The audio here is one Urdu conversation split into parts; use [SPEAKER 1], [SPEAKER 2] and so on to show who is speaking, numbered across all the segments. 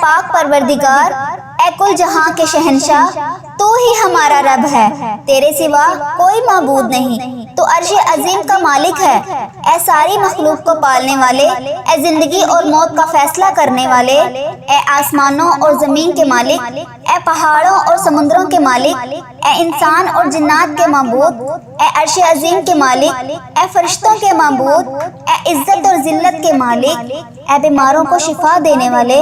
[SPEAKER 1] پاک پروردگار، اے کل جہاں کے شہنشاہ، تو ہی ہمارا رب ہے، تیرے سوا کوئی معبود نہیں، تو عرش عظیم کا مالک ہے۔ اے ساری مخلوق کو پالنے والے، اے زندگی اور موت کا فیصلہ کرنے والے، اے آسمانوں اور زمین کے مالک، اے پہاڑوں اور سمندروں کے مالک، اے انسان اور جنات کے معبود، اے عرش عظیم کے مالک، اے فرشتوں کے معبود، اے عزت اور ذلت کے مالک، اے بیماروں کو شفا دینے والے،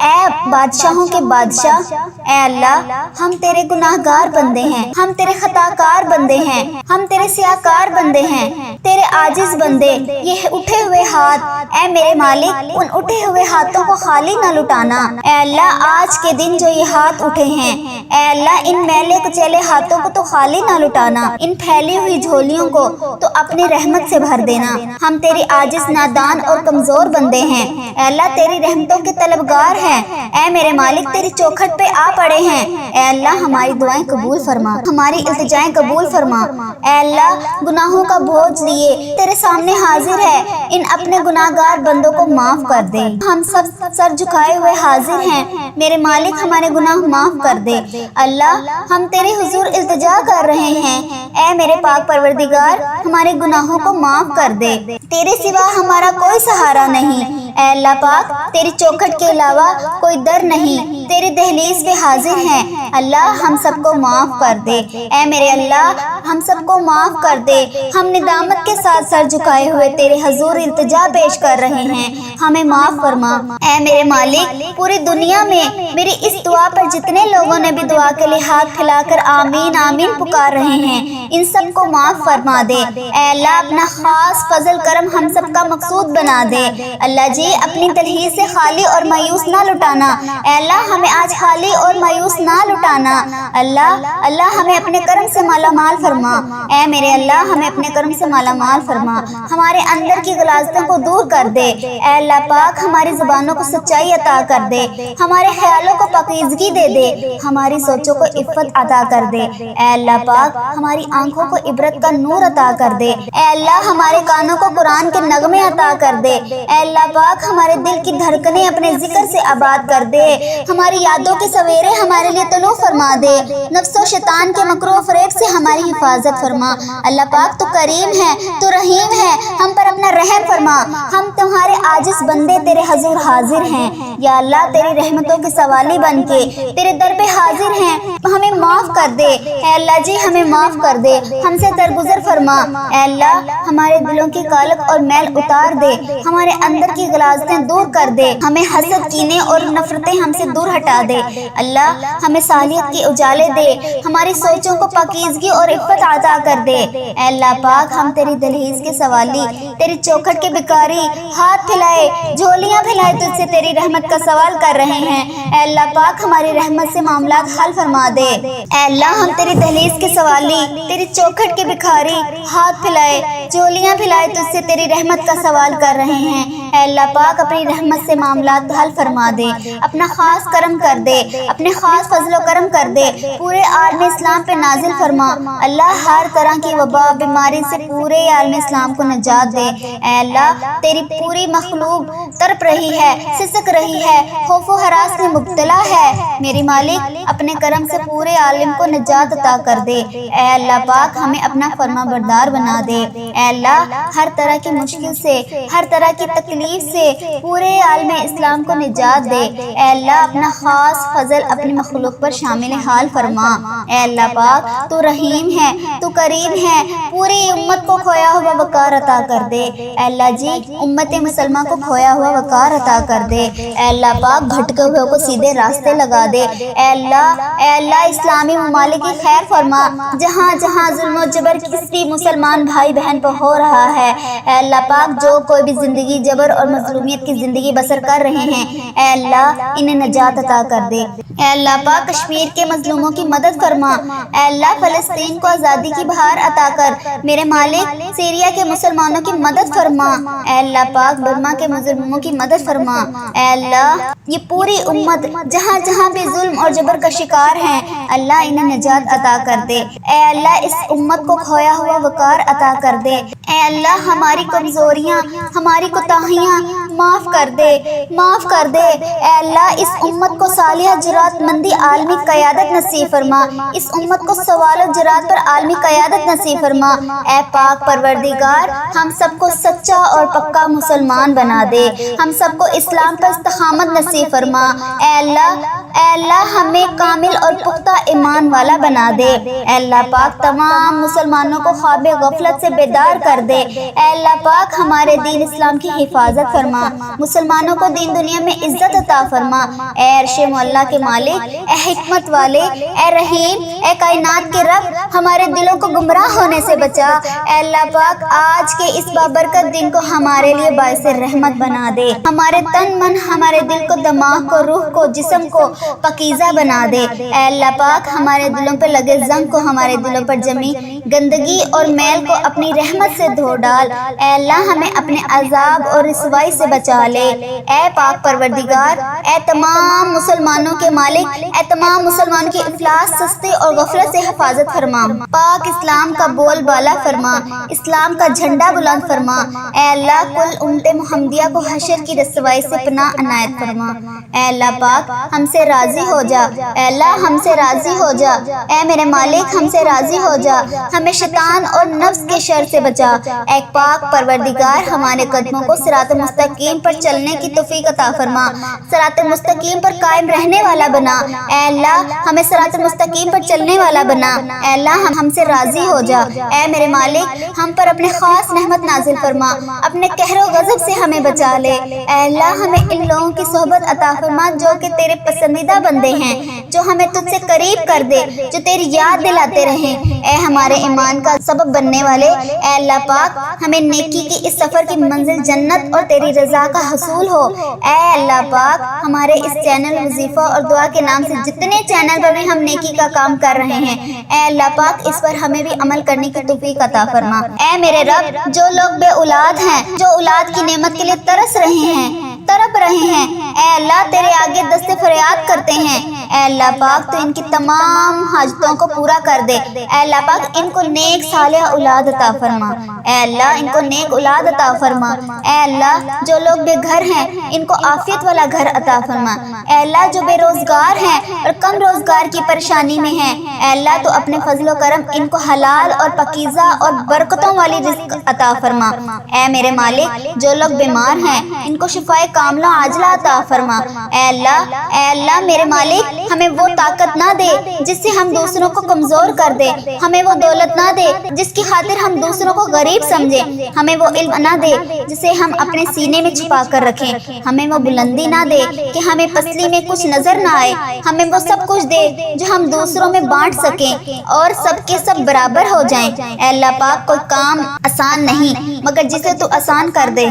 [SPEAKER 1] اے بادشاہوں کے بادشاہ، اے اللہ ہم تیرے گناہ گار بندے ہیں، ہم تیرے خطا کار بندے ہیں، ہم تیرے سیاکار بندے ہیں، تیرے عاجز بندے۔ یہ اٹھے ہوئے ہاتھ، اے میرے مالک ان اٹھے ہوئے ہاتھوں کو خالی نہ لٹانا۔ اے اللہ آج کے دن جو یہ ہاتھ اٹھے ہیں، اے اللہ ان میلے کچیلے ہاتھوں کو تو خالی نہ لٹانا، ان پھیلی ہوئی جھولیوں کو تو اپنی رحمت سے بھر دینا۔ ہم تیری عاجز نادان اور کمزور بندے ہیں، اے اللہ تیری رحمتوں کے طلبگار ہیں، اے میرے مالک تیری چوکھٹ پہ آ پڑے ہیں۔ اے اللہ ہماری دعائیں قبول فرما، ہماری التجائیں قبول فرما۔ اے اللہ گناہوں کا بوجھ لیے تیرے سامنے حاضر ہے، ان اپنے گناہ گار بندوں کو معاف کر دے۔ ہم سب سر جھکائے ہوئے حاضر ہیں، میرے مالک ہمارے گناہ معاف کر دے۔ اللہ ہم تیرے حضور التجا کر رہے ہیں، اے میرے پاک پروردگار ہمارے گناہوں کو معاف کر دے، تیرے سوا ہمارا کوئی سہارا نہیں۔ اے اللہ پاک تیری چوکھٹ کے علاوہ کوئی در نہیں، تیری دہلیز پہ حاضر ہیں، اللہ ہم سب کو معاف کر دے۔ اے میرے اللہ ہم سب کو معاف کر دے، ہم ندامت کے ساتھ سر جھکائے ہوئے تیرے حضور التجا پیش کر رہے ہیں، ہمیں معاف فرما۔ اے میرے مالک پوری دنیا میں میری اس دعا پر جتنے لوگوں نے بھی دعا کے لیے ہاتھ پھیلا کر آمین آمین پکار رہے ہیں، ان سب کو معاف فرما دے۔ اے اللہ اپنا خاص فضل کرم ہم سب کا مقصود بنا دے۔ اللہ جی اپنی دلہیز سے خالی اور مایوس نہ لٹانا، اے اللہ ہمیں آج خالی اور مایوس نہ لٹانا۔ اللہ ہمیں اپنے کرم سے مالا مال فرما، اے میرے اللہ ہمیں اپنے کرم سے مالا مال فرما، ہمارے اندر کی غلاظتوں کو دور کر دے۔ اے اللہ پاک ہماری زبانوں کو سچائی عطا کر دے، ہمارے خیالوں کو پاکیزگی دے دے، ہماری سوچوں کو عفت عطا کر دے۔ اے اللہ پاک ہماری آنکھوں کو عبرت کا نور عطا کر دے۔ اے اللہ ہمارے کانوں کو قرآن کے نغمے عطا کر دے۔ اے اللہ پاک ہمارے دل کی دھڑکنیں اپنے ذکر سے آباد کر دے، ہماری یادوں کے سویرے ہمارے لیے طلوع فرما دے، نفس و شیطان کے مکر و فریب سے ہماری حفاظت فرما۔ اللہ پاک تو کریم ہے، تو رحیم ہے، ہم پر اپنا رحم فرما، ہم تمہارے عاجز بندے تیرے حضور حاضر ہیں، یا اللہ تیری رحمتوں کے سوالی بن کے تیرے در پہ حاضر ہیں، ہمیں معاف کر دے۔ اے اللہ جی ہمیں معاف کر دے، ہم سے درگزر فرما۔ اے اللہ ہمارے دلوں کی کالک اور میل اتار دے، ہمارے اندر کی غلاظتیں دور کر دے، ہمیں حسد کینے اور نفرتیں ہم سے دور ہٹا دے۔ اللہ ہمیں صالحیت کے اجالے دے، ہماری سوچوں کو پاکیزگی اور عفت عطا کر دے۔ اے اللہ پاک ہم تیری دلہیز کے سوالی، تیری چوکھٹ کے بھکاری، ہاتھ پھیلائے جھولیاں پھیلائے تجھ سے تیری رحمت کا سوال کر رہے ہیں۔ اے اللہ پاک ہماری رحمت سے معاملات حل فرما دے۔ اے اللہ ہم تیری دہلیز کے سوالی، تیری چوکھٹ کے بھکاری، ہاتھ پھیلائے جھولیاں پھیلائے تجھ سے تیری رحمت کا سوال کر رہے ہیں۔ اے اللہ پاک اپنی رحمت سے معاملات حل فرما دے، اپنا خاص کرم کر دے، اپنے خاص فضل و کرم کر دے، پورے عالم اسلام پہ نازل فرما۔ اللہ ہر طرح کی وبا بیماری سے پورے عالم اسلام کو نجات دے۔ اے اللہ تیری پوری مخلوق تڑپ رہی ہے، سسک رہی ہے، خوف و ہراس میں مبتلا ہے، میری مالک اپنے کرم سے پورے عالم کو نجات عطا کر دے۔ اے اللہ پاک ہمیں اپنا فرما بردار بنا دے۔ اے اللہ ہر طرح کی مشکل سے، ہر طرح کی تکلیف سے پورے عالم اسلام کو نجات دے۔ اے اللہ اپنا خاص فضل اپنی مخلوق پر شامل حال فرما۔ اے اللہ پاک تو رحیم ہے، تو کریم ہے، پوری امت کو کھویا ہوا وقار عطا کر دے۔ اے اللہ جی امت مسلمہ کو کھویا ہوا وقار عطا کر دے۔ اے اللہ پاک بھٹکے ہوئے کو سیدھے راستے لگا دے۔ اے اللہ اسلامی ممالک کی خیر فرما، جہاں جہاں ظلم و جبر کسی مسلمان بھائی بہن پر ہو رہا ہے۔ اے اللہ پاک جو کوئی بھی زندگی جبر اور مظلومیت کی زندگی بسر کر رہے ہیں، اے اللہ انہیں نجات عطا کر دے۔ اے اللہ پاک کشمیر کے مظلوموں کی مدد فرما۔ اے اللہ فلسطین کو آزادی کی بہار عطا کر، میرے مالک سیریا کے مسلمانوں کی مدد فرما۔ اے اللہ پاک برما کے مظلوموں کی مدد فرما۔ اے اللہ یہ پوری امت جہاں جہاں بھی ظلم اور جبر کا شکار ہیں، اللہ انہیں نجات عطا کر دے۔ اے اللہ اس امت کو کھویا ہوا وقار عطا کر دے۔ اے اللہ ہماری کمزوریاں، ہماری کوتاہیاں معاف کر دے، معاف کر دے۔ اے اللہ اس امت کو صالحہ جرات مندی عالمی قیادت نصیب فرما، اس امت کو سوال و جرات پر عالمی قیادت نصیب فرما۔ اے پاک پروردگار ہم سب کو سچا اور پکا مسلمان بنا دے، ہم سب کو اسلام پر استقامت نصیب فرما۔ اے اللہ ہمیں کامل اور پختہ ایمان والا بنا دے۔ اے اللہ پاک تمام مسلمانوں کو خواب غفلت سے بیدار کر دے۔ اے اللہ پاک ہمارے دین اسلام کی حفاظت فرما، مسلمانوں کو دین دنیا میں عزت عطا فرما۔ اے عرش معلیٰ کے مالک، اے حکمت والے، اے رحیم، اے کائنات کے رب، ہمارے دلوں کو گمراہ ہونے سے بچا۔ اے اللہ پاک آج کے اس بابرکت دن کو ہمارے لیے باعث رحمت بنا دے، ہمارے تن من، ہمارے دل کو، دماغ کو، روح کو، جسم کو پاکیزہ بنا دے۔ اے اللہ پاک ہمارے دلوں پر لگے زنگ کو، ہمارے دلوں پر جمی گندگی اور میل کو اپنی رحمت سے دھو ڈال۔ اے اللہ ہمیں اپنے عذاب اور رسوائی سے بچا لے۔ اے پاک پروردگار، اے تمام مسلمانوں کے مالک، اے تمام مسلمانوں کی افلاس، سستی اور غفلت سے حفاظت فرما۔ پاک اسلام کا بول بالا فرما، اسلام کا جھنڈا بلند فرما۔ اے اللہ کل امت محمدیہ کو حشر کی رسوائی سے پناہ عنایت فرما۔ اے اللہ پاک ہم سے راضی ہو جا، اے اللہ ہم سے راضی ہو جا، اے میرے مالک ہم سے راضی ہو جا، ہمیں شیطان اور نفس کے شر سے بچا۔ اے پاک پروردگار ہمارے قدموں کو صراط مستقیم پر چلنے کی توفیق عطا فرما، صراط مستقیم پر قائم رہنے والا بنا۔ اے اللہ ہمیں صراط مستقیم پر چلنے والا بنا۔ اے اللہ ہم سے راضی ہو جا، اے میرے مالک ہم پر اپنے خاص رحمت نازل فرما، اپنے قہر و غضب سے ہمیں بچا لے۔ اے اللہ ہمیں ان لوگوں کی صحبت عطا فرما جو کہ تیرے پسندیدہ بندے ہیں، جو ہمیں تجھ سے قریب کر دے، جو تیری یاد دلاتے رہیں۔ اے ہمارے ایمان کا سبب بننے والے، اے اللہ پاک ہمیں نیکی کی اس سفر کی منزل جنت اور تیری رضا کا حصول ہو۔ اے اللہ پاک ہمارے اس چینل وظیفہ اور دعا کے نام سے جتنے چینل پر بھی ہم نیکی کا کام کر رہے ہیں، اے اللہ پاک اس پر ہمیں بھی عمل کرنے کی توفیق عطا فرما۔ اے میرے رب جو لوگ بے اولاد ہیں، جو اولاد کی نعمت کے لیے ترس رہے ہیں، تڑپ رہے ہیں، اے اللہ تیرے آگے دست فریاد کرتے ہیں۔ اے اللہ پاک تو ان کی تمام حاجتوں کو پورا کر دے۔ اے اللہ پاک ان کو نیک صالح اولاد عطا فرما۔ اے اللہ ان کو نیک اولاد عطا فرما۔ اے اللہ جو لوگ بے گھر ہیں ان کو عافیت والا گھر عطا فرما۔ اے اللہ جو بے روزگار ہیں اور کم روزگار کی پریشانی میں ہیں، اے اللہ تو اپنے فضل و کرم ان کو حلال اور پاکیزہ اور برکتوں والی رزق عطا فرما۔ اے میرے مالک جو لوگ بیمار ہیں ان کو شفائے کاملہ عاجلہ عطا فرما۔ اے اللہ میرے مالک ہمیں وہ طاقت نہ دے جس سے ہم دوسروں کو کمزور کر دے، ہمیں وہ دولت نہ دے جس کی خاطر ہم دوسروں کو غریب سمجھے، ہمیں وہ علم نہ دے جسے ہم اپنے سینے میں چھپا کر رکھیں، ہمیں وہ بلندی نہ دے کہ ہمیں پسلی میں کچھ نظر نہ آئے، ہمیں وہ سب کچھ دے جو ہم دوسروں میں بانٹ سکیں اور سب کے سب برابر ہو جائیں۔ اے اللہ پاک کوئی کام آسان نہیں مگر جسے تو آسان کر دے۔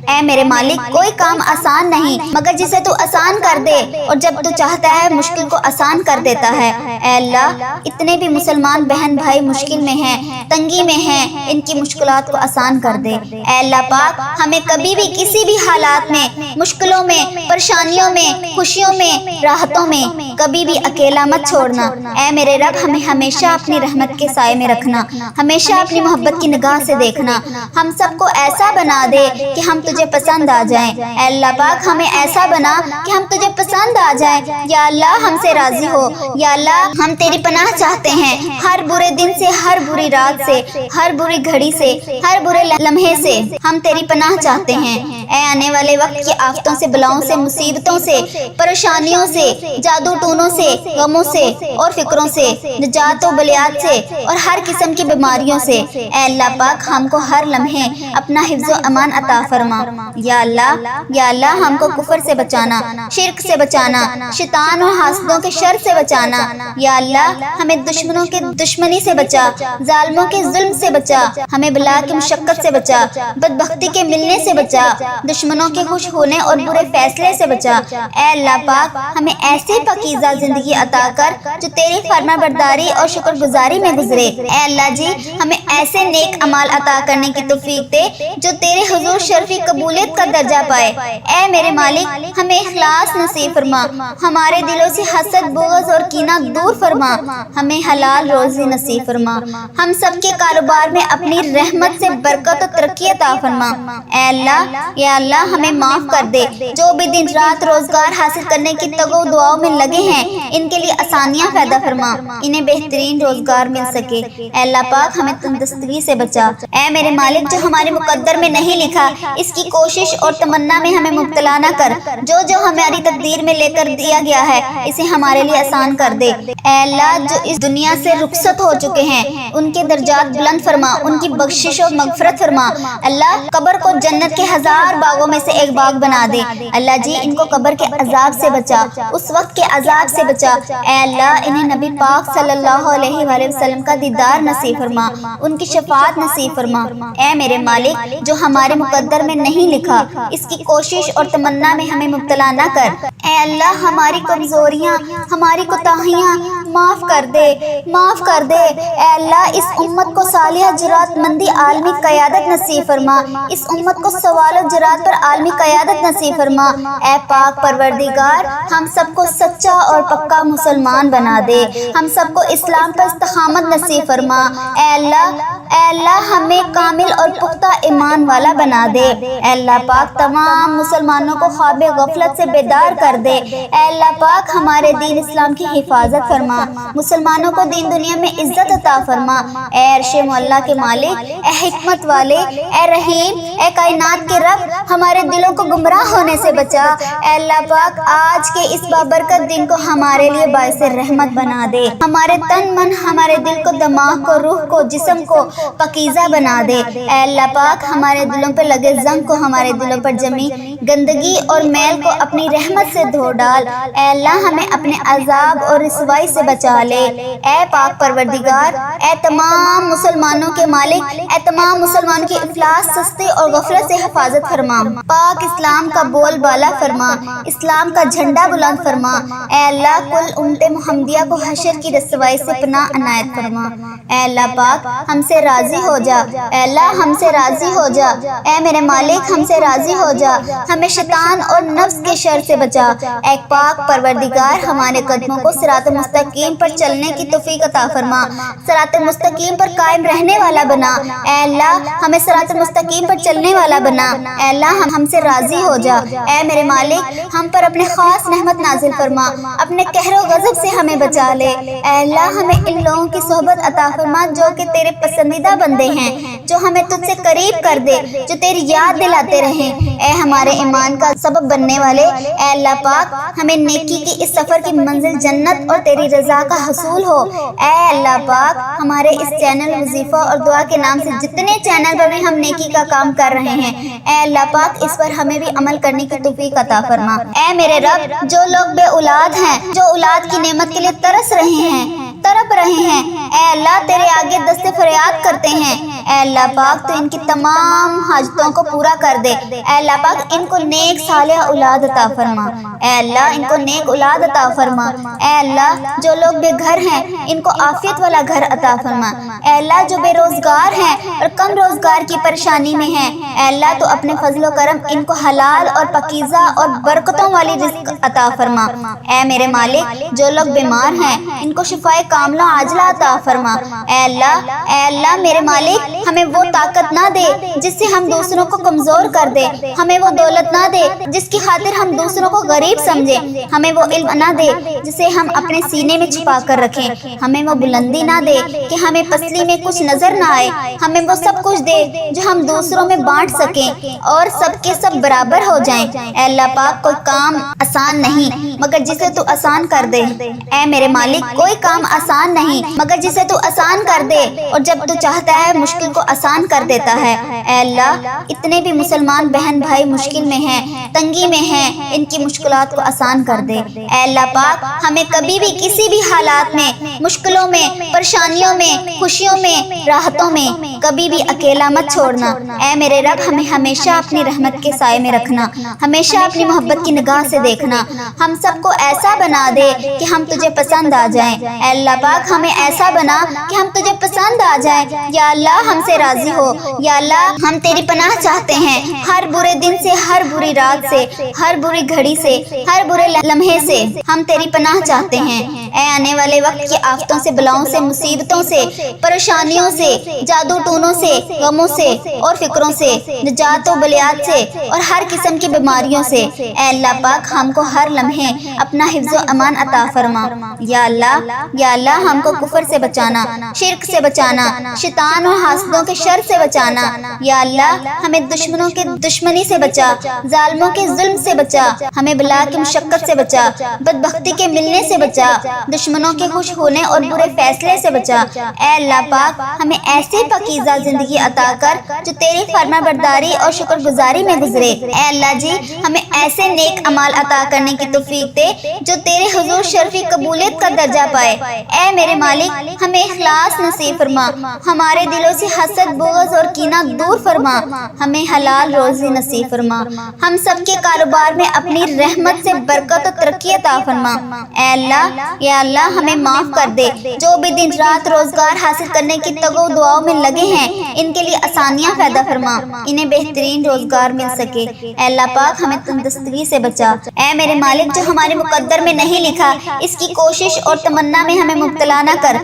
[SPEAKER 1] اے میرے مالک کوئی کام آسان نہیں مگر جسے تو آسان کر دے، اور جب تو چاہتا ہے مشکل کو آسان کر دیتا ہے۔ اے اللہ اتنے بھی مسلمان بہن بھائی مشکل میں ہیں، تنگی میں ہیں، ان کی مشکلات کو آسان کر دے۔ اے اللہ پاک ہمیں کبھی بھی کسی بھی حالات میں، مشکلوں میں، پریشانیوں میں، خوشیوں میں، راحتوں میں کبھی بھی اکیلا مت چھوڑنا۔ اے میرے رب ہمیں ہمیشہ اپنی رحمت کے سائے میں رکھنا، ہمیشہ اپنی محبت کی نگاہ سے دیکھنا، ہم سب کو ایسا بنا دے کہ ہم تجھے پسند آ جائیں۔ اے اللہ پاک ہمیں ایسا بنا کہ ہم تجھے پسند آ جائیں۔ یا اللہ ہم سے راضی ہو۔ یا اللہ ہم تیری پناہ چاہتے ہیں، ہر برے دن سے، ہر بری رات سے، ہر بری گھڑی سے، ہر برے لمحے سے ہم تیری پناہ چاہتے ہیں۔ اے آنے والے وقت کی آفتوں سے، بلاؤں سے، مصیبتوں سے، پریشانیوں سے، جادو ٹونوں سے، غموں سے اور فکروں سے، نجات و بلیات سے اور ہر قسم کی بیماریوں سے۔ اے اللہ پاک ہم کو ہر لمحے اپنا حفظ و امان عطا فرما۔ یا اللہ ہم کو کفر سے بچانا، شرک سے بچانا، شیطان اور حاسدوں کے شر سے بچانا۔ یا اللہ ہمیں دشمنوں کے دشمنی سے بچا، ظالموں کے ظلم سے بچا، ہمیں بلا کی مشقت سے بچا، بدبختی کے ملنے سے بچا، دشمنوں کے خوش ہونے اور برے فیصلے سے بچا۔ اے اللہ پاک ہمیں ایسی پاکیزہ زندگی عطا کر جو تیری فرما برداری اور شکر گزاری میں گزرے۔ اے اللہ جی ہمیں ایسے نیک اعمال عطا کرنے کی توفیق توفیق دے جو تیرے حضور شرفی قبولیت کا درجہ پائے۔ اے میرے مالک ہمیں اخلاص نصیب فرما، ہمارے دلوں سے حسد بغض اور کینہ دور فرما، ہمیں حلال روزی نصیب فرما، ہم سب کے کاروبار میں اپنی رحمت سے برکت و ترقی عطا فرما۔ اے اللہ یا اللہ ہمیں معاف کر دے، جو بھی دن رات روزگار حاصل کرنے کی تگو دعاؤں میں لگے ہیں ان کے لیے آسانیاں پیدا فرما، انہیں بہترین روزگار مل سکے۔ اے اللہ پاک ہمیں تندرستی سے بچا۔ اے میرے مالک جو ہمارے مقدر میں نہیں لکھا اس کی کوشش اور تمنا میں ہمیں مبتلا نہ کر، جو جو ہماری تقدیر میں لے کر دیا گیا ہے اسے ہمارے لیے آسان کر دے۔ اے اللہ جو اس دنیا سے رخصت ہو چکے ہیں ان کے درجات بلند فرما، ان کی بخشش و مغفرت فرما۔ اللہ قبر کو جنت کے 1000 باغوں میں سے ایک باغ بنا دے۔ اللہ جی ان کو قبر کے عذاب سے بچا، اس وقت کے عذاب سے بچا۔ اے اللہ انہیں نبی پاک صلی اللہ علیہ وآلہ وسلم کا دیدار نصیب فرما، ان کی شفاعت نصیب فرما۔ اے میرے مالک جو ہمارے مقدر میں نہیں لکھا اس کی کوشش اور تمنا میں ہمیں مبتلا نہ کر۔ اے اللہ ہماری کمزوریاں ہماری کوتاہیاں معاف کر دے، معاف کر دے۔ اے اللہ اس امت کو صالحہ جرات مندی عالمی قیادت نصیب فرما، اس امت کو سوال و جرات پر عالمی قیادت نصیب فرما۔ اے پاک پروردگار ہم سب کو سچا اور پکا مسلمان بنا دے، ہم سب کو اسلام پر استقامت نصیب فرما۔ اے اللہ ہمیں کامل اور پختہ ایمان والا بنا دے۔ اے اللہ پاک تمام مسلمانوں کو خواب غفلت سے بیدار کر دے۔ اے اللہ پاک ہمارے دین اسلام کی حفاظت فرما، مسلمانوں کو دین دنیا میں عزت عطا فرما۔ اے عرش معلیٰ کے مالک، اے حکمت والے، اے رحیم، اے کائنات کے رب ہمارے دلوں کو گمراہ ہونے سے بچا۔ اے اللہ پاک آج کے اس بابرکت دن کو ہمارے لیے باعث رحمت بنا دے، ہمارے تن من ہمارے دل کو دماغ کو روح کو جسم کو پاکیزہ بنا دے۔ اے اللہ پاک ہمارے دلوں پر لگے زنگ کو، ہمارے دلوں پر جمی گندگی اور میل کو اپنی رحمت سے دھو ڈال۔ اے اللہ ہمیں اپنے عذاب اور رسوائی سے بچا لے۔ اے پاک پروردگار، اے تمام مسلمانوں کے مالک، اے تمام مسلمانوں کی افلاس سستی اور غفلت سے حفاظت فرما۔ پاک اسلام کا بول بالا فرما، اسلام کا جھنڈا بلند فرما۔ اے اللہ کل امت محمدیہ کو حشر کی رسوائی سے پناہ عنایت فرما۔ اے اللہ پاک ہم سے راضی ہو جا، اے اللہ ہم سے راضی ہو جا۔ اے میرے مالک ہم سے راضی ہو جا، ہمیں شیطان اور نفس کے شر سے بچا۔ اے پاک پروردگار ہمارے قدموں کو صراط مستقیم پر چلنے کی توفیق عطا فرما، صراط مستقیم پر قائم رہنے والا بنا۔ اے اللہ ہمیں صراط مستقیم پر چلنے والا بنا۔ اے اللہ ہم سے راضی ہو جا۔ اے میرے مالک ہم پر اپنے خاص رحمت نازل فرما، اپنے قہر و غضب سے ہمیں بچا لے۔ اے اللہ ہمیں ان لوگوں کی صحبت عطا فرما جو کہ تیرے پسندیدہ بندے ہیں، جو ہمیں تجھ سے قریب کر دے، جو تیری یاد دلاتے رہیں۔ اے ہمارے ایمان کا سبب بننے والے، اے اللہ پاک ہمیں نیکی کی اس سفر کی منزل جنت اور تیری رضا کا حصول ہو۔ اے اللہ پاک ہمارے اس چینل وظیفہ اور دعا کے نام سے جتنے چینل پر بھی ہم نیکی کا کام کر رہے ہیں، اے اللہ پاک اس پر ہمیں بھی عمل کرنے کی توفیق عطا فرما۔ اے میرے رب جو لوگ بے اولاد ہیں، جو اولاد کی نعمت کے لیے ترس رہے ہیں، تڑپ رہے ہیں، اے اللہ تیرے آگے دست فریاد کرتے ہیں۔ اے اللہ پاک تو ان کی تمام حاجتوں کو پورا کر دے۔ اے اللہ پاک ان کو نیک صالح اولاد عطا فرما۔ اے اللہ ان کو نیک اولاد عطا فرما۔ اے اللہ جو لوگ بے گھر ہیں ان کو عافیت والا گھر عطا فرما۔ اے اللہ جو بے روزگار ہیں اور کم روزگار کی پریشانی میں ہیں، اے اللہ تو اپنے فضل و کرم ان کو حلال اور پاکیزہ اور برکتوں والی رزق عطا فرما۔ اے میرے مالک جو لوگ بیمار ہیں ان کو شفائے کاملہ عاجلہ عطا فرما۔ اے اللہ میرے مالک ہمیں وہ طاقت نہ دے جس سے ہم دوسروں کو کمزور کر دے، ہمیں وہ دولت نہ دے جس کی خاطر ہم دوسروں کو غریب سمجھیں، ہمیں وہ علم نہ دے جسے ہم اپنے سینے میں چھپا کر رکھیں، ہمیں وہ بلندی نہ دے کہ ہمیں پسلی میں کچھ نظر نہ آئے، ہمیں وہ سب کچھ دے جو ہم دوسروں میں بانٹ سکیں اور سب کے سب برابر ہو جائیں۔ اے اللہ پاک کوئی کام آسان نہیں مگر جسے تو آسان کر دے۔ اے میرے مالک کوئی کام آسان نہیں مگر جسے تو آسان کر دے، اور جب تو چاہتا ہے مشکل کو آسان کر دیتا ہے۔ اے اللہ اتنے بھی مسلمان بہن بھائی مشکل میں ہیں، تنگی میں ہیں، ان کی مشکلات کو آسان کر دے۔ اے اللہ پاک ہمیں کبھی بھی کسی بھی حالات میں، مشکلوں میں، پریشانیوں میں، خوشیوں میں، راحتوں میں کبھی بھی اکیلا مت چھوڑنا۔ اے میرے رب ہمیں ہمیشہ اپنی رحمت کے سائے میں رکھنا، ہمیشہ اپنی محبت کی نگاہ سے دیکھنا، ہم سب کو ایسا بنا دے کہ ہم تجھے پسند آ جائیں۔ اے اللہ پاک ہمیں ایسا بنا کہ ہم تجھے پسند آ جائیں۔ یا اللہ ہم سے راضی ہو۔ یا اللہ ہم تیری پناہ چاہتے ہیں ہر برے دن سے، ہر بری رات سے، ہر بری گھڑی سے، ہر برے لمحے سے ہم تیری پناہ چاہتے ہیں۔ اے آنے والے وقت کی آفتوں سے، بلاؤں سے، مصیبتوں سے، پریشانیوں سے، جادو ٹونوں سے، غموں سے اور فکروں سے، نجات و بلیات سے اور ہر قسم کی بیماریوں سے اے اللہ پاک ہم کو ہر لمحے اپنا حفظ و امان عطا فرما۔ یا اللہ ہم کو کفر سے بچانا، شرک سے بچانا، شیطان اور حاسدوں کے شر سے بچانا۔ یا اللہ ہمیں دشمنوں کے دشمنی سے بچا، ظالموں کے ظلم سے بچا، ہمیں بلا کی مشقت سے بچا، بدبختی کے ملنے سے بچا، دشمنوں کے خوش ہونے اور برے فیصلے سے بچا۔ اے اللہ پاک ہمیں ایسی پاکیزہ زندگی عطا کر جو تیری فرما برداری اور شکر گزاری میں گزرے۔ اے اللہ جی ہمیں ایسے نیک اعمال عطا کرنے کی توفیق دے جو تیرے حضور شرفی قبولیت کا درجہ پائے۔ اے میرے مالک ہمیں اخلاص نصیب فرما، ہمارے دلوں سے حسد، بغض اور کینہ دور فرما، ہمیں حلال روزی نصیب فرما، ہم سب کے کاروبار میں اپنی رحمت سے برکت و ترقی عطا فرما۔ اے اللہ یا اللہ ہمیں معاف کر دے، جو بھی دن رات روزگار حاصل کرنے کی تگو دعاؤں میں لگے ہیں ان کے لیے آسانیاں پیدا فرما، انہیں بہترین روزگار مل سکے۔ اے اللہ پاک ہمیں تندرستی سے بچا۔ اے میرے مالک جو ہمارے مقدر میں نہیں لکھا اس کی کوشش اور تمنا میں ہمیں مبتلا نہ کر،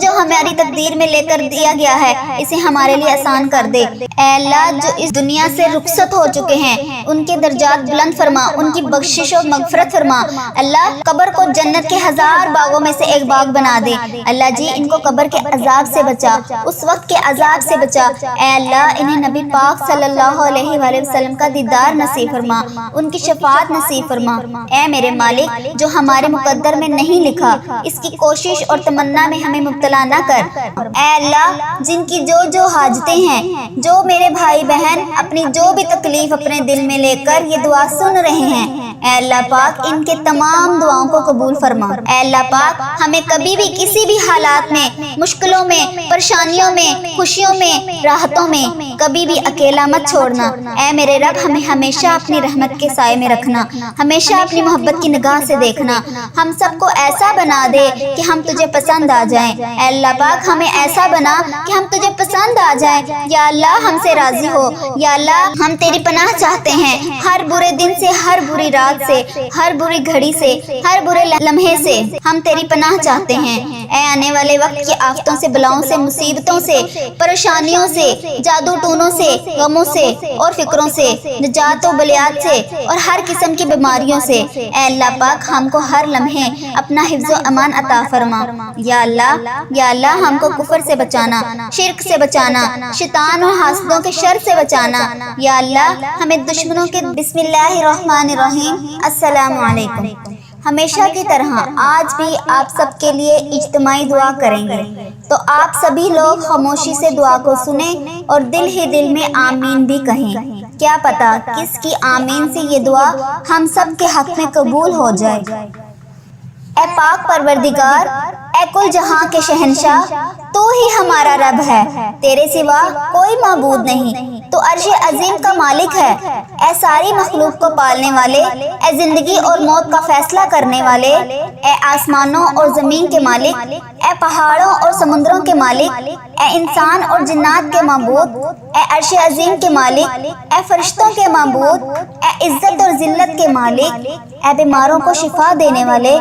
[SPEAKER 1] جو ہماری تقدیر میں لے کر دیا گیا ہے اسے ہمارے لیے آسان کر دے۔ اے اللہ جو اس دنیا سے رخصت ہو چکے ہیں ان کے درجات بلند فرما، ان کی بخشش و مغفرت فرما۔ اللہ قبر کو جنت کے 1000 باغوں میں سے ایک باغ بنا دے۔ اللہ جی ان کو قبر کے عذاب سے بچا، اس وقت کے عذاب سے بچا۔ اے اللہ انہیں نبی پاک صلی اللہ علیہ وآلہ وسلم کا دیدار نصیب فرما، ان کی شفاعت نصیب فرما۔ اے میرے مالک جو ہمارے مقدر میں نہیں لکھا اس کی کوشش اور تمنا میں ہمیں مبتلا نہ کر۔ اے اللہ جن کی جو حاجتیں ہیں، جو میرے بھائی بہن اپنی جو بھی تکلیف اپنے دل میں لے کر یہ دعا سن رہے ہیں، اے اللہ پاک ان کے تمام دعاؤں کو قبول فرما۔ اے اللہ پاک ہمیں کبھی بھی کسی بھی حالات میں، مشکلوں میں، پریشانیوں میں، خوشیوں میں، راحتوں میں کبھی بھی اکیلا مت چھوڑنا۔ اے میرے رب ہمیں ہمیشہ اپنی رحمت کے سائے میں رکھنا، ہمیشہ اپنی محبت کی نگاہ سے دیکھنا، ہم سب کو ایسا بنا دے کہ ہم تجھے پسند آ جائیں۔ اے اللہ پاک ہمیں ایسا بنا کہ ہم تجھے پسند آ جائیں۔ یا اللہ ہم سے راضی ہو۔ یا اللہ ہم تیری پناہ چاہتے ہیں ہر برے دن سے، ہر بری رات سے، ہر بری گھڑی سے، ہر برے لمحے سے ہم تیری پناہ چاہتے ہیں۔ اے آنے والے وقت کی آفتوں سے، بلاؤں سے، مصیبتوں سے، پریشانیوں سے، جادو ٹونوں سے، غموں سے اور فکروں سے، نجات و بلیات سے اور ہر قسم کی بیماریوں سے اے اللہ پاک ہم کو ہر لمحے اپنا حفظ و امان عطا فرما۔ یا اللہ ہم کو کفر سے بچانا، شرک سے بچانا، شیطان اور حاسدوں کے شر سے بچانا۔ یا اللہ ہمیں دشمنوں کے بسم اللہ الرحمن الرحیم۔ السلام علیکم۔ ہمیشہ کی طرح آج بھی آپ سب کے لیے اجتماعی دعا کریں گے، تو آپ سبھی لوگ خاموشی سے دعا کو سنیں اور دل ہی دل میں آمین بھی کہیں۔ کیا پتا کس کی آمین سے یہ دعا ہم سب کے حق میں قبول ہو جائے۔ اے پاک پروردگار، اے کل جہاں کے شہنشاہ، تو ہی ہمارا رب ہے، تیرے سوا کوئی معبود نہیں، تو عرش عظیم کا مالک ہے۔ اے ساری مخلوق کو پالنے والے، اے زندگی اور موت کا فیصلہ کرنے والے، اے آسمانوں اور زمین کے مالک، اے پہاڑوں اور سمندروں کے مالک، اے انسان اور جنات کے معبود، اے عرش عظیم کے مالک، اے فرشتوں کے معبود، اے عزت اور ذلت کے مالک، اے بیماروں کو شفا دینے والے،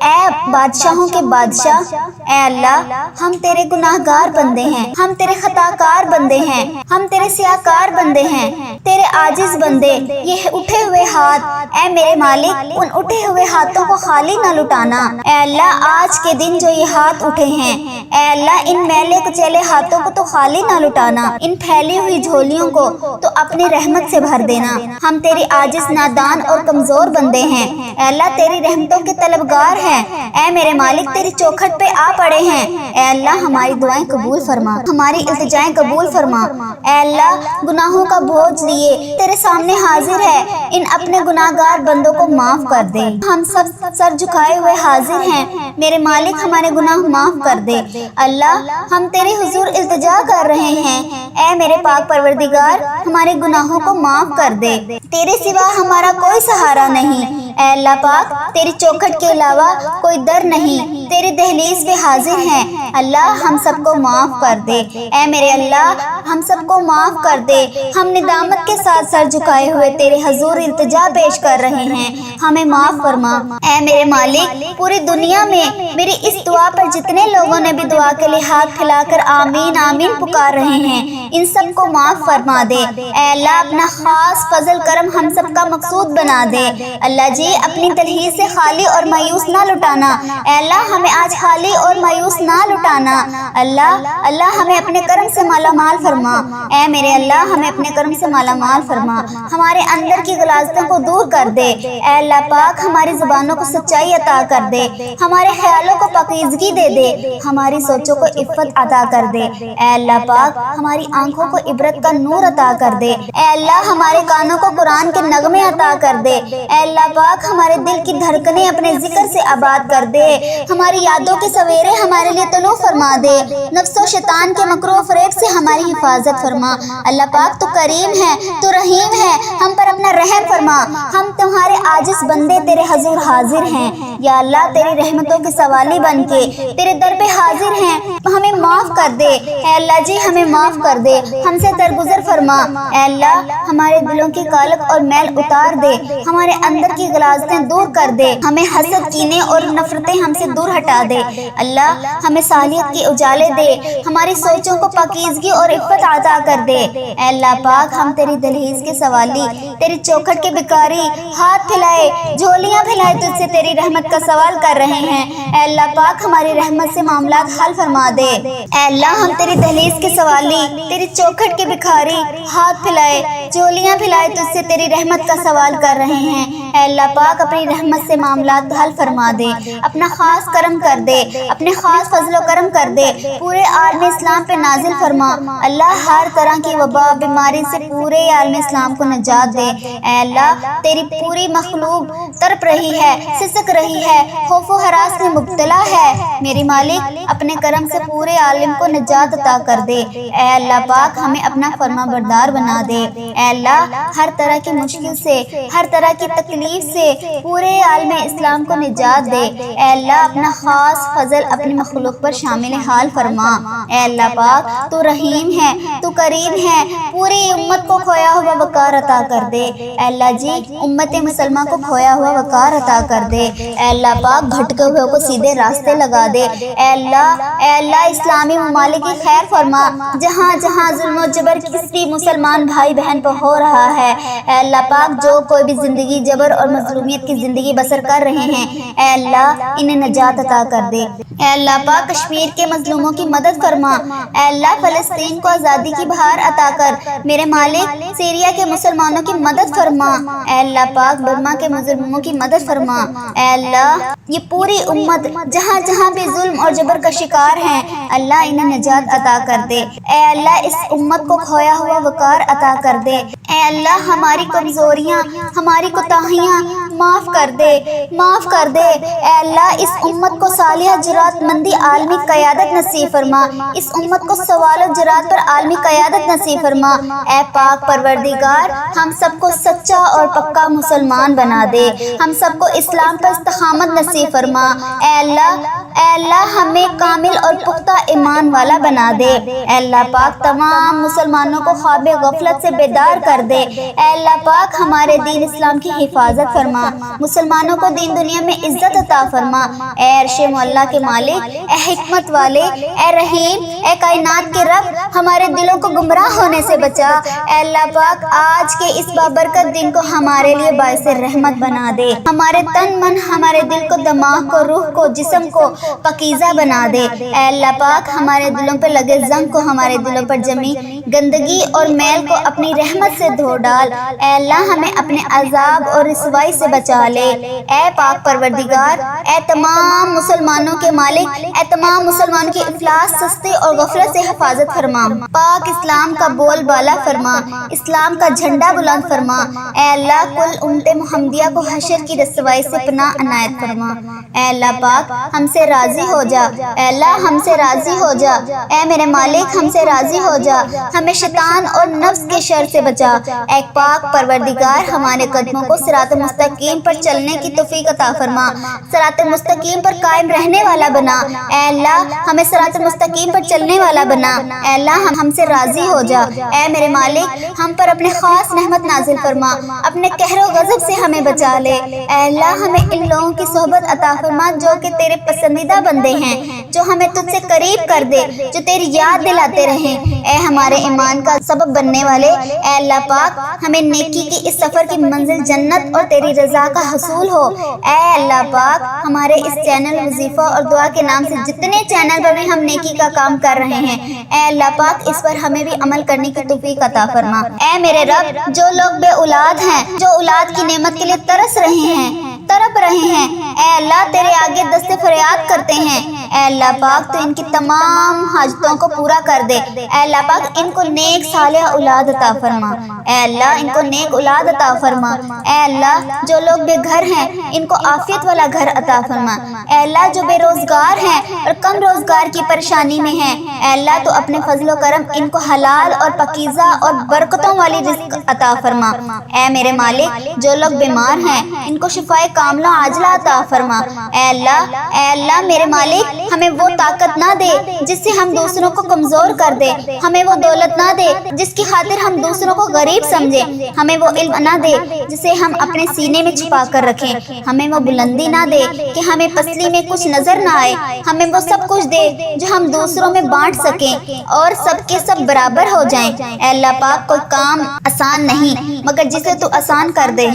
[SPEAKER 1] اے بادشاہوں کے بادشاہ، اے اللہ ہم تیرے گناہ گار بندے ہیں، ہم تیرے خطا کار بندے ہیں، ہم تیرے سیاکار بندے ہیں، تیرے عاجز بندے۔ یہ اٹھے ہوئے ہاتھ اے میرے مالک، ان اٹھے ہوئے ہاتھوں کو خالی نہ لٹانا۔ اے اللہ آج کے دن جو یہ ہاتھ اٹھے ہیں، اے اللہ ان میلے کچیلے ہاتھوں کو تو خالی نہ لٹانا، ان پھیلی ہوئی جھولیوں کو تو اپنی رحمت سے بھر دینا۔ ہم تیری عاجز، نادان اور کمزور بندے ہیں، اے اللہ تیری رحمتوں کے طلبگار ہیں۔ اے میرے مالک تیری چوکھٹ پہ آ پڑے ہیں، اے اللہ ہماری دعائیں قبول فرما، ہماری التجائیں قبول فرما۔ اے اللہ گناہوں کا بوجھ لیے تیرے سامنے حاضر ہے، ان اپنے گناہ گار بندوں کو معاف کر دے۔ ہم سب سر جھکائے ہوئے حاضر ہیں، میرے مالک ہمارے گناہ معاف کر دے۔ اللہ ہم تیرے حضور التجا کر رہے ہیں، اے میرے پاک پروردگار ہمارے گناہوں کو معاف کر دے، تیرے سوا ہمارا کوئی سہارا نہیں۔ اے اللہ پاک تیری چوکھٹ کے علاوہ کوئی در نہیں، تیری دہلیز پہ حاضر ہیں، اللہ ہم سب کو معاف کر دے، اے میرے اللہ ہم سب کو معاف کر دے، ہم ندامت کے ساتھ سر جھکائے ہوئے تیرے حضور التجا پیش کر رہے ہیں، ہمیں معاف فرما۔ اے میرے مالک پوری دنیا میں میری اس دعا پر جتنے لوگوں نے بھی دعا کے لیے ہاتھ پھیلا کر آمین آمین پکار رہے ہیں، ان سب کو معاف فرما دے، اے اللہ اپنا خاص فضل کرم ہم سب کا مقصود بنا دے، اللہ جی اپنی دہلیز سے خالی اور مایوس نہ لٹانا، اے اللہ ہمیں آج خالی اور مایوس نہ لٹانا، اللہ ہمیں اپنے کرم سے مالا مال فرما، اے میرے اللہ ہمیں اپنے کرم سے مالا مال فرما، ہمارے اندر کی غلاظتوں کو دور کر دے، اے اللہ پاک ہماری زبانوں کو سچائی عطا کر دے، ہمارے خیالوں کو پاکیزگی دے دے، ہماری سوچوں کو عفت عطا کر دے، اے اللہ پاک ہماری آنکھوں کو عبرت کا نور عطا کر دے، اے اللہ ہمارے کانوں کو قرآن کے نغمے عطا کر دے، اے اللہ پاک ہمارے دل کی دھڑکنیں اپنے ذکر سے آباد کر دے، ہماری یادوں کے سویرے ہمارے لیے طلوع فرما دے، نفس و شیطان کے مکر و فریب سے ہماری حفاظت فرما، اللہ پاک تو کریم ہے، تو رحیم ہے، ہم پر اپنا رحم فرما، ہم تمہارے عاجز بندے تیرے حضور حاضر ہیں، یا اللہ تیری رحمتوں کے سوالی بن کے تیرے در پہ حاضر ہیں، ہمیں معاف کر دے، اے اللہ جی ہمیں معاف کر دے، ہم سے درگزر فرما، اے اللہ ہمارے دلوں کی کالک اور میل اتار دے، ہمارے اندر کی غلاظتیں دور کر دے، ہمیں حسد کینے اور نفرتیں ہم سے دور ہٹا دے، اللہ ہمیں صالحیت کی اجالے دے، ہماری سوچوں کو پاکیزگی اور عفت عطا کر دے، اے اللہ پاک ہم تیری دہلیز کے سوالی، تیری چوکھٹ کے بھکاری، ہاتھ پھیلائے جھولیاں پھیلائے تجھ سے تیری رحمت کا سوال کر رہے ہیں، اے اللہ پاک ہماری رحمت سے معاملات حل فرما دے، اے اللہ ہم تیری دہلیز کے سوالی، تیری چوکھٹ کے بھکاری، ہاتھ پھیلائے جھولیاں پھیلائے تجھ سے تیری رحمت کا سوال کر رہے ہیں، اے اللہ پاک اپنی رحمت سے معاملات حل فرما دے، اپنا خاص کرم کر دے، اپنے خاص فضل و کرم کر دے، پورے عالم اسلام پہ نازل فرما، اللہ ہر طرح کی وبا بیماری سے پورے عالم اسلام کو نجات دے، اے اللہ تیری پوری مخلوق تڑپ رہی ہے، سسک رہی ہے، خوف و ہراس میں مبتلا ہے، میری مالک اپنے کرم سے پورے عالم کو نجات عطا کر دے، اے اللہ پاک ہمیں اپنا فرما بردار بنا دے، اے اللہ ہر طرح کی مشکل سے، ہر طرح کی تکلیف سے پورے عالم اسلام کو نجات دے، اے اللہ اپنا خاص فضل اپنی مخلوق پر شامل حال فرما، اے اللہ پاک تو رحیم ہے، تو کریم ہے، پوری امت کو کھویا ہوا وقار عطا کر دے، اے اللہ جی امت مسلمہ کو کھویا ہوا وقار عطا کر دے، اے اللہ پاک بھٹکے ہوئے کو سیدھے راستے لگا دے، اے اللہ اسلامی ممالک کی خیر فرما، جہاں جہاں ظلم و جبر کسی مسلمان بھائی بہن پر ہو رہا ہے، اے اللہ پاک جو کوئی بھی زندگی جبر اور مظلومیت کی زندگی بسر کر رہے ہیں، اے اللہ انہیں نجات عطا کر دے، اے اللہ پاک کشمیر کے مظلوموں کی مدد فرما، اے اللہ فلسطین کو آزادی کی بہار عطا کر، میرے مالک سیریا کے مسلمانوں کی مدد فرما، اے اللہ پاک برما کے مظلوموں کی مدد فرما، اے اللہ یہ پوری امت جہاں جہاں بھی ظلم اور جبر کا شکار ہیں، اللہ انہیں نجات عطا کر دے، اے اللہ اس امت کو کھویا ہوا وقار عطا کر دے، اے اللہ ہماری کمزوریاں، ہماری کوتاہیاں معاف کر دے، معاف کر دے، اے اللہ اس امت کو صالحہ جرات مندی عالمی قیادت نصیب فرما، اس امت کو سوال و جرات پر عالمی قیادت نصیب فرما، اے پاک پروردگار ہم سب کو سچا اور پکا مسلمان بنا دے، ہم سب کو اسلام پر استقامت نصیب فرما، اے اللہ ہمیں کامل اور پختہ ایمان والا بنا دے، اے اللہ پاک تمام مسلمانوں کو خواب غفلت سے بیدار کر دے، اے اللہ پاک ہمارے دین اسلام کی حفاظت فرما، مسلمانوں کو دین دنیا میں عزت عطا فرما، اے عرش معلیٰ کے مالک، اے حکمت والے، اے رحیم، اے کائنات کے رب ہمارے دلوں کو گمراہ ہونے سے بچا، اے اللہ پاک آج کے اس بابرکت دن کو ہمارے لیے باعث رحمت بنا دے، ہمارے تن من، ہمارے دل کو، دماغ کو، روح کو، جسم کو پاکیزہ بنا دے، اے اللہ پاک ہمارے دلوں پر لگے زنگ کو، ہمارے دلوں پر جمی گندگی اور میل کو اپنی رحمت سے دھو ڈال، اے اللہ ہمیں اپنے عذاب اور رسوائی سے بچا لے، اے پاک پروردگار، اے تمام مسلمانوں کے مالک، اے تمام مسلمانوں کی افلاس، سستی اور غفلت سے حفاظت فرما، پاک اسلام کا بول بالا فرما، اسلام کا جھنڈا بلند فرما، اے اللہ کل امت محمدیہ کو حشر کی رسوائی سے پناہ عنایت فرما، اے اللہ پاک ہم سے راضی ہو جا، اے اللہ ہم سے راضی ہو جا، اے میرے مالک ہم سے راضی ہو جا، ہمیں شیطان اور نفس کے شر سے بچا۔ اے پاک پروردگار، ہمارے قدموں کو صراط مستقیم پر چلنے کی توفیق عطا فرما، صراط مستقیم پر قائم رہنے والا بنا۔ اے اللہ ہمیں صراط مستقیم پر چلنے والا بنا۔ اے اللہ ہم سے راضی ہو جا۔ اے میرے مالک، ہم پر اپنے خاص رحمت نازل فرما، اپنے قہر و غضب سے ہمیں بچا لے۔ اے اللہ ہمیں ان لوگوں کی صحبت عطا فرما جو کہ تیرے پسندیدہ بندے ہیں، جو ہمیں تجھ سے قریب کر دے، جو تیری یاد دلاتے رہیں۔ اے ہمارے ایمان کا سبب بننے والے، اے اللہ پاک ہمیں نیکی کی اس سفر کی منزل جنت اور تیری رضا کا حصول ہو۔ اے اللہ پاک ہمارے اس چینل وظیفہ اور دعا کے نام سے جتنے چینل پر بھی ہم نیکی کا کام کر رہے ہیں، اے اللہ پاک اس پر ہمیں بھی عمل کرنے کی توفیق عطا فرما۔ اے میرے رب، جو لوگ بے اولاد ہیں، جو اولاد کی نعمت کے لیے ترس رہے ہیں، تڑپ رہے ہیں، اے اللہ تیرے آگے دست فریاد کرتے ہیں، اے اللہ پاک تو ان کی تمام حاجتوں کو پورا کر دے۔ اے اللہ پاک ان کو نیک صالح اولاد عطا فرما، اے اللہ ان کو نیک اولاد عطا فرما۔ اے اللہ جو لوگ بے گھر ہیں ان کو عافیت والا گھر عطا فرما۔ اے اللہ جو بے روزگار ہیں اور کم روزگار کی پریشانی میں ہیں، اے اللہ تو اپنے فضل و کرم ان کو حلال اور پاکیزہ اور برکتوں والی رزق عطا فرما۔ اے میرے مالک، جو لوگ بیمار ہیں ان کو شفائے کاملہ عاجلہ عطا فرما۔ اے اللہ میرے مالک ہمیں وہ طاقت نہ دے جس سے ہم دوسروں کو کمزور کر دے، ہمیں وہ دولت نہ دے جس کی خاطر ہم دوسروں کو غریب سمجھیں، ہمیں وہ علم نہ دے جسے ہم اپنے سینے میں چھپا کر رکھیں، ہمیں وہ بلندی نہ دے کہ ہمیں پسلی میں کچھ نظر نہ آئے، ہمیں وہ سب کچھ دے جو ہم دوسروں میں بانٹ سکیں اور سب کے سب برابر ہو جائیں۔ اے اللہ پاک کوئی کام آسان نہیں مگر جسے تو آسان کر دے۔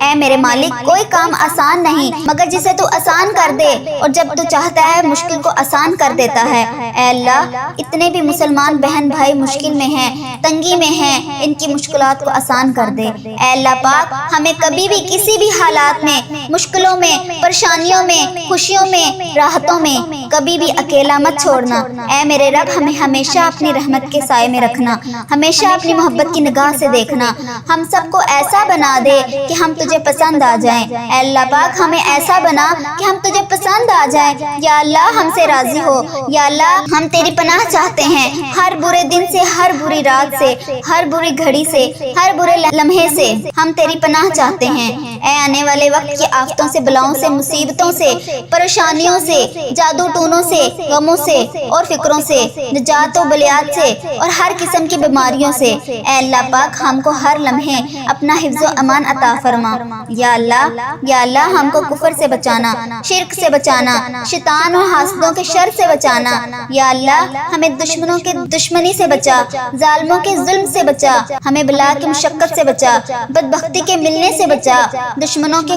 [SPEAKER 1] اے میرے مالک کوئی کام آسان نہیں مگر جسے تو آسان کر دے، اور جب تو چاہتا ہے مشکل کو آسان کر دیتا ہے۔ اے اللہ اتنے بھی مسلمان بہن بھائی مشکل میں ہیں، تنگی میں ہیں، ان کی مشکلات کو آسان کر دے۔ اے اللہ پاک ہمیں کبھی بھی کسی بھی حالات میں، مشکلوں میں، پریشانیوں میں، خوشیوں میں، راحتوں میں کبھی بھی اکیلا مت چھوڑنا۔ اے میرے رب ہمیں ہمیشہ اپنی رحمت کے سائے میں رکھنا، ہمیشہ اپنی محبت کی نگاہ سے دیکھنا، ہم سب کو ایسا بنا دے کہ ہم تجھے پسند آ جائیں۔ اے اللہ پاک ہمیں ایسا بنا کہ ہم تجھے پسند آ جائیں۔ یا اللہ ہم سے راضی ہو۔ یا اللہ ہم تیری پناہ چاہتے ہیں، ہر برے دن سے، ہر بری رات سے، ہر بری گھڑی سے، ہر برے لمحے سے ہم تیری پناہ چاہتے ہیں۔ اے آنے والے وقت کی آفتوں سے، بلاؤں سے، مصیبتوں سے، پریشانیوں سے، جادو ٹونوں سے، غموں سے اور فکروں سے، نجات و بلیات سے اور ہر قسم کی بیماریوں سے۔ اے اللہ پاک ہم کو ہر لمحے اپنا حفظ و امان عطا فرما۔ یا اللہ ہم کو کفر سے بچانا، شرک سے بچانا، شیطان اور حاسدوں کے شر سے بچانا۔ یا اللہ ہمیں دشمنوں کے دشمنی سے بچا، ظالموں کے ظلم سے بچا، ہمیں بلا کی مشقت سے بچا، بدبختی کے ملنے سے بچا، دشمنوں کے